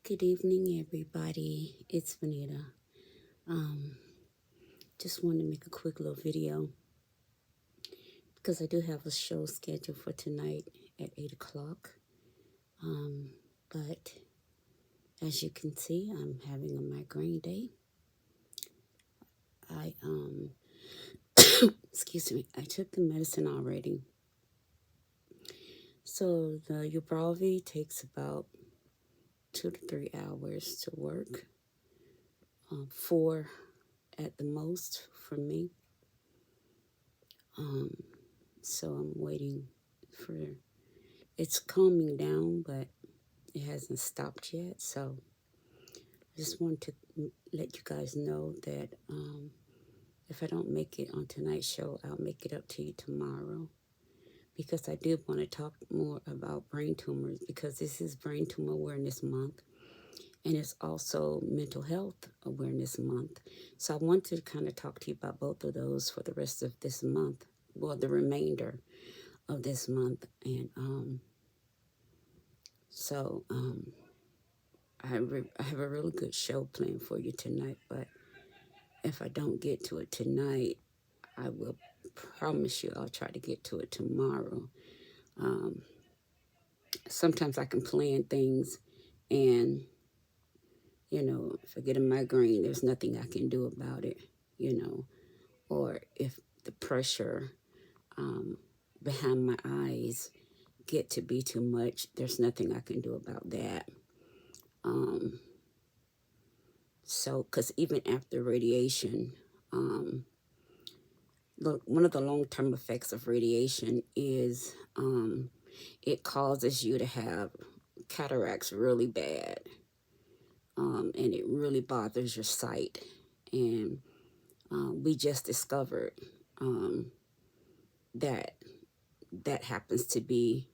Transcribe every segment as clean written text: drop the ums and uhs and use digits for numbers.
Good evening, everybody. It's Vanita. Um, just wanted to make a quick little video because I do have a show scheduled for tonight at 8 o'clock. But as you can see, I'm having a migraine day. I excuse me, I took the medicine already. So the Ubrelvy takes about 2 to 3 hours to work. 4 at the most for me. So I'm waiting for, it's calming down, but it hasn't stopped yet. So I just want to let you guys know that if I don't make it on tonight's show, I'll make it up to you tomorrow. Because I do want to talk more about brain tumors, because this is Brain Tumor Awareness Month. And it's also Mental Health Awareness Month. So I want to kind of talk to you about both of those for the rest of this month. Well, the remainder of this month. And I have a really good show planned for you tonight. But if I don't get to it tonight, I will promise you I'll try to get to it tomorrow. Sometimes I can plan things and, you know, if I get a migraine, there's nothing I can do about it, you know. Or if the pressure behind my eyes get to be too much, there's nothing I can do about that. So, because even after radiation, look, one of the long-term effects of radiation is it causes you to have cataracts really bad, and it really bothers your sight. And we just discovered that happens to be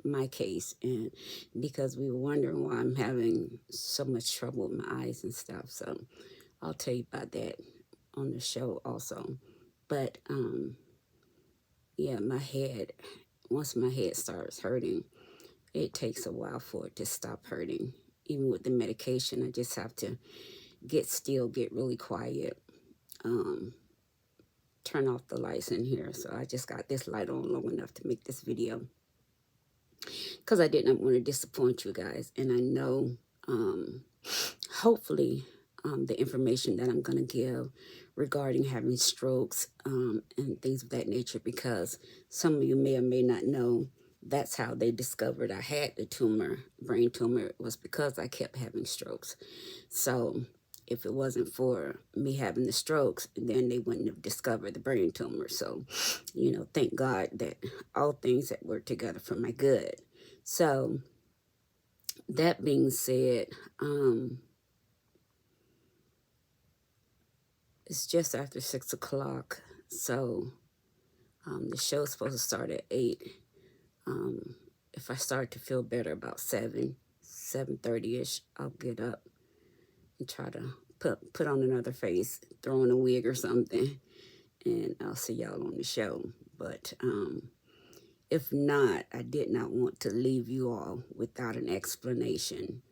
my case, and because we were wondering why I'm having so much trouble with my eyes and stuff. So I'll tell you about that on the show also. But yeah, my head, once my head starts hurting, it takes a while for it to stop hurting. Even with the medication, I just have to get still, get really quiet, turn off the lights in here. So I just got this light on long enough to make this video, because I did not want to disappoint you guys. And I know, hopefully, the information that I'm going to give regarding having strokes and things of that nature, because some of you may or may not know, that's how they discovered I had the tumor, brain tumor, was because I kept having strokes. So if it wasn't for me having the strokes, then they wouldn't have discovered the brain tumor. So, you know, thank God that all things that work together for my good. So that being said, it's just after 6 o'clock. So the show's supposed to start at 8. If I start to feel better about 7:30ish, I'll get up and try to put on another face, throw on a wig or something, and I'll see y'all on the show. But if not, I did not want to leave you all without an explanation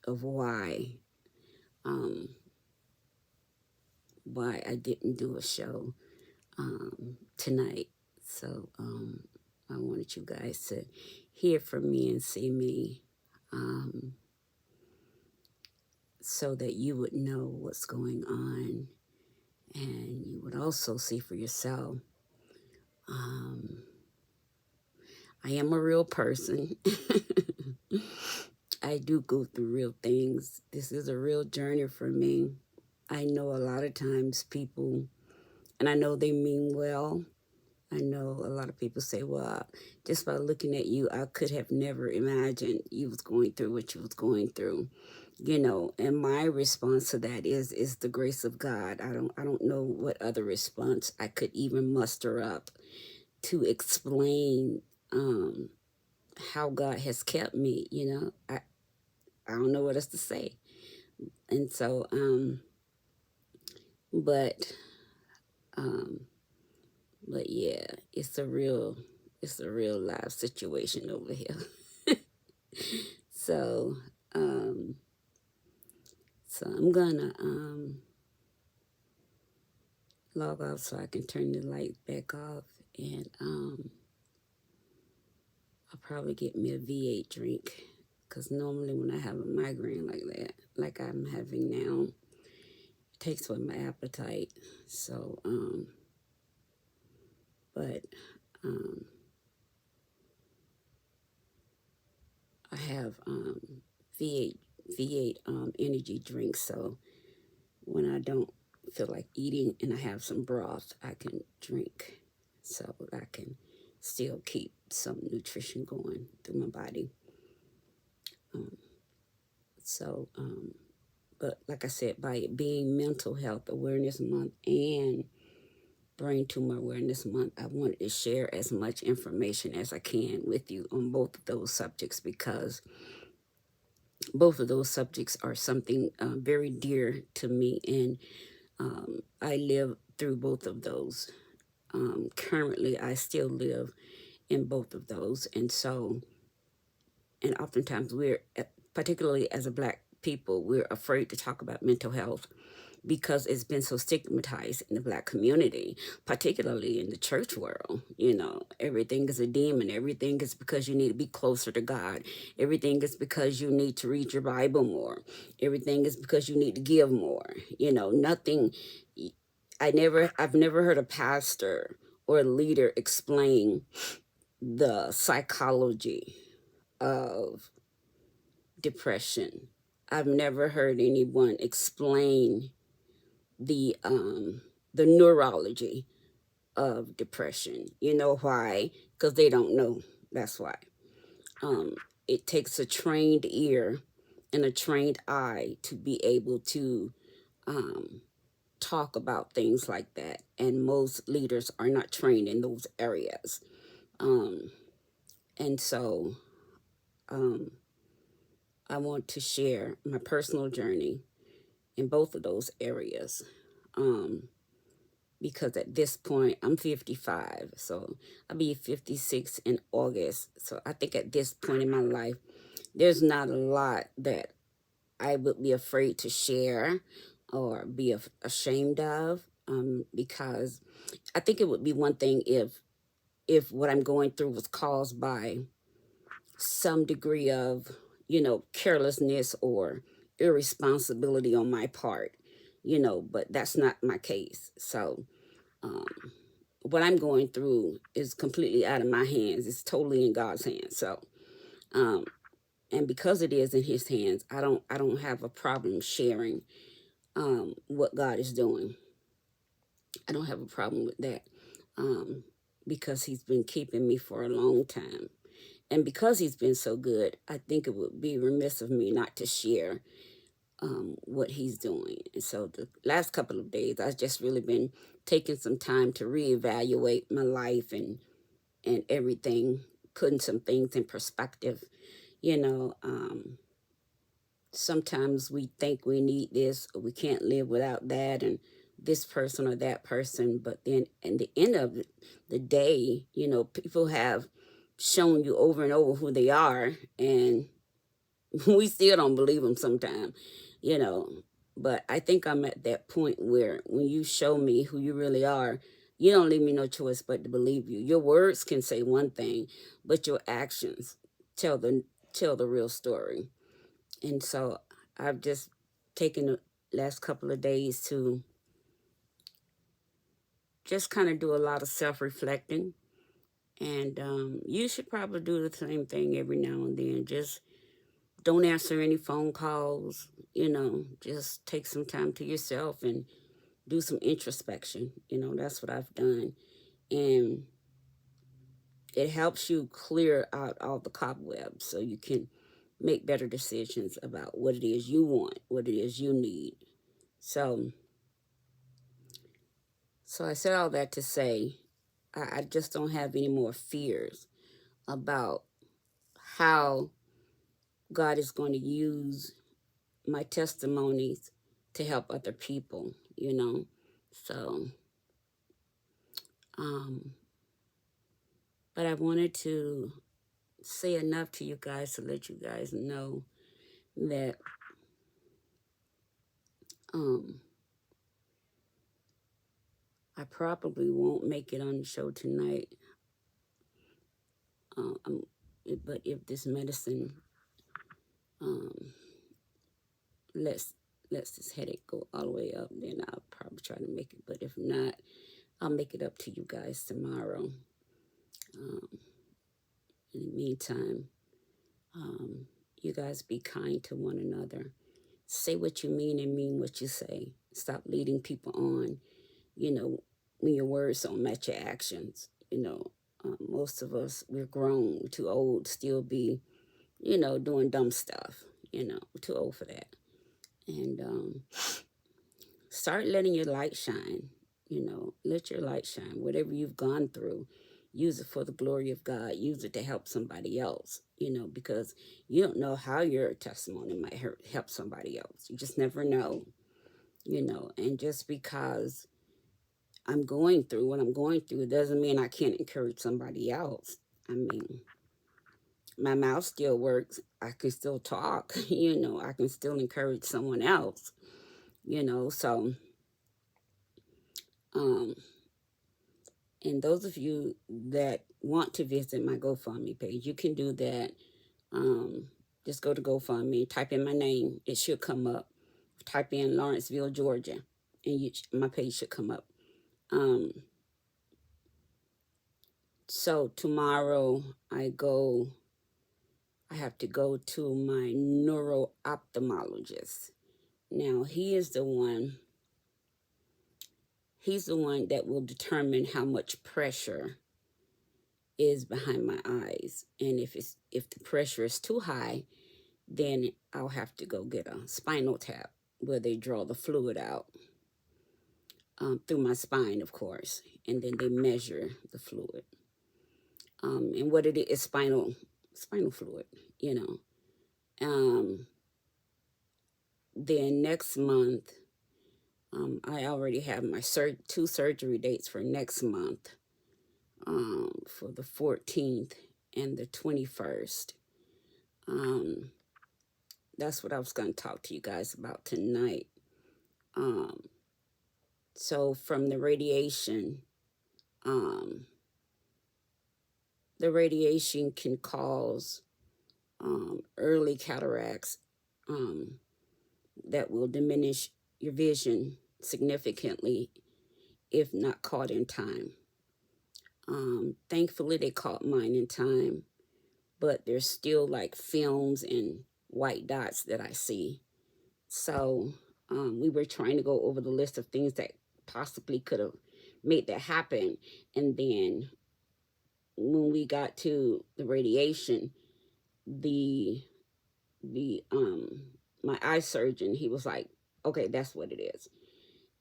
of why I didn't do a show tonight. So I wanted you guys to hear from me and see me, so that you would know what's going on, and you would also see for yourself. I am a real person. I do go through real things. This is a real journey for me. I know a lot of times people, and I know they mean well. I know a lot of people say, well, just by looking at you, I could have never imagined you was going through what you was going through. You know, and my response to that is the grace of God. I don't know what other response I could even muster up to explain how God has kept me. You know, I don't know what else to say. And so, but yeah, it's a real live situation over here. So, so I'm gonna log off so I can turn the light back off, and I'll probably get me a V8 drink, because normally when I have a migraine like that, like I'm having now, it takes away my appetite. So, but I have V8 energy drinks, so when I don't feel like eating and I have some broth, I can drink, so I can still keep some nutrition going through my body. But like I said, by it being Mental Health Awareness Month and Brain Tumor Awareness Month, I wanted to share as much information as I can with you on both of those subjects, because both of those subjects are something very dear to me, and I live through both of those. Currently, I still live in both of those, and so, and oftentimes we're, particularly as a Black people, we're afraid to talk about mental health because it's been so stigmatized in the Black community, particularly in the church world. You know, everything is a demon. Everything is because you need to be closer to God. Everything is because you need to read your Bible more. Everything is because you need to give more. You know, nothing. I've never heard a pastor or a leader explain the psychology of depression. I've never heard anyone explain the neurology of depression. You know why? Because they don't know. That's why. It takes a trained ear and a trained eye to be able to talk about things like that. And most leaders are not trained in those areas. And so I want to share my personal journey in both of those areas. Because at this point, I'm 55, so I'll be 56 in August. So I think at this point in my life, there's not a lot that I would be afraid to share or be ashamed of, because I think it would be one thing if what I'm going through was caused by some degree of, you know, carelessness or irresponsibility on my part, you know, but that's not my case. So what I'm going through is completely out of my hands. It's totally in God's hands. So, and because it is in His hands, I don't have a problem sharing what God is doing. I don't have a problem with that, because He's been keeping me for a long time. And because He's been so good, I think it would be remiss of me not to share what He's doing. And so the last couple of days, I've just really been taking some time to reevaluate my life and everything, putting some things in perspective. You know, sometimes we think we need this, or we can't live without that, and this person or that person. But then at the end of the day, you know, people have shown you over and over who they are, and we still don't believe them sometimes, you know. But I think I'm at that point where when you show me who you really are, you don't leave me no choice but to believe you. Your words can say one thing, but your actions tell the real story. And so I've just taken the last couple of days to just kind of do a lot of self-reflecting. And you should probably do the same thing every now and then. Just don't answer any phone calls, you know, just take some time to yourself and do some introspection. You know, that's what I've done. And it helps you clear out all the cobwebs so you can make better decisions about what it is you want, what it is you need. So I said all that to say, I just don't have any more fears about how God is going to use my testimonies to help other people, you know. So, but I wanted to say enough to you guys to let you guys know that I probably won't make it on the show tonight. But if this medicine lets this headache go all the way up, then I'll probably try to make it. But if not, I'll make it up to you guys tomorrow. In the meantime, you guys be kind to one another. Say what you mean and mean what you say. Stop leading people on, when your words don't match your actions. Most of us, we're grown, we're too old to still be, doing dumb stuff. We're too old for that. And start letting your light shine. Let your light shine. Whatever you've gone through, use it for the glory of God. Use it to help somebody else, because you don't know how your testimony might help somebody else. You just never know, and just because I'm going through what I'm going through, it doesn't mean I can't encourage somebody else. I mean, my mouth still works. I can still talk, I can still encourage someone else, so, and those of you that want to visit my GoFundMe page, you can do that. Just go to GoFundMe, type in my name. It should come up. Type in Lawrenceville, Georgia, and my page should come up. So tomorrow I have to go to my neuro-ophthalmologist. Now, he's the one that will determine how much pressure is behind my eyes. And if the pressure is too high, then I'll have to go get a spinal tap where they draw the fluid out through my spine, of course. And then they measure the fluid. And what it is spinal fluid, Then next month, I already have my 2 surgery dates for next month, for the 14th and the 21st. That's what I was going to talk to you guys about tonight. So from the radiation can cause early cataracts that will diminish your vision significantly if not caught in time. Thankfully, they caught mine in time, but there's still like films and white dots that I see. So we were trying to go over the list of things that possibly could have made that happen. And then when we got to the radiation, my eye surgeon, he was like, okay, that's what it is.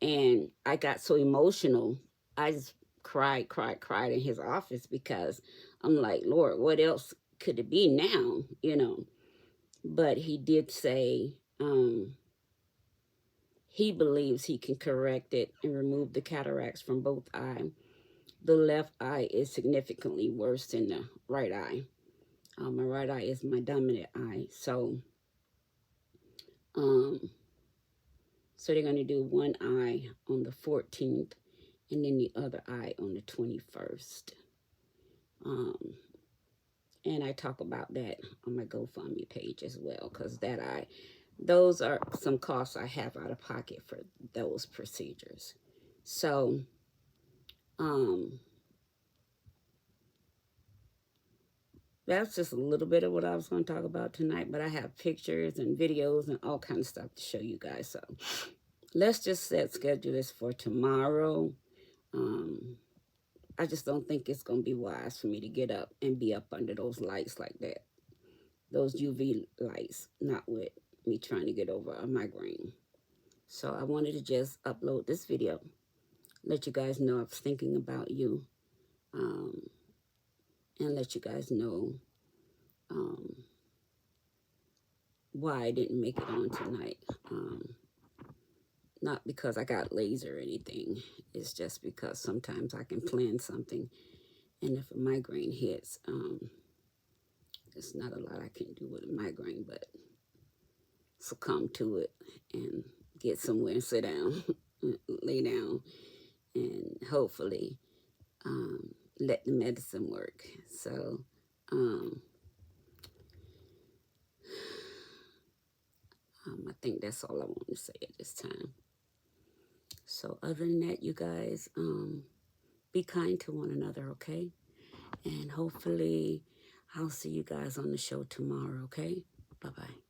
And I got so emotional, I just cried in his office, because I'm like, Lord, what else could it be now, But he did say he believes he can correct it and remove the cataracts from both eyes. The left eye is significantly worse than the right eye. My right eye is my dominant eye. So they're going to do one eye on the 14th and then the other eye on the 21st. And I talk about that on my GoFundMe page as well, because those are some costs I have out of pocket for those procedures. So, that's just a little bit of what I was going to talk about tonight, but I have pictures and videos and all kinds of stuff to show you guys. So let's just schedule this for tomorrow. I just don't think it's going to be wise for me to get up and be up under those lights like that. Those UV lights, not with me trying to get over a migraine. So I wanted to just upload this video, let you guys know I was thinking about you, and let you guys know why I didn't make it on tonight. Not because I got lazy or anything. It's just because sometimes I can plan something, and if a migraine hits, There's not a lot I can do with a migraine, but succumb to it and get somewhere and sit down, lay down, and hopefully let the medicine work. So I think that's all I want to say at this time. So other than that, you guys, be kind to one another, okay? And hopefully I'll see you guys on the show tomorrow, okay? Bye-bye.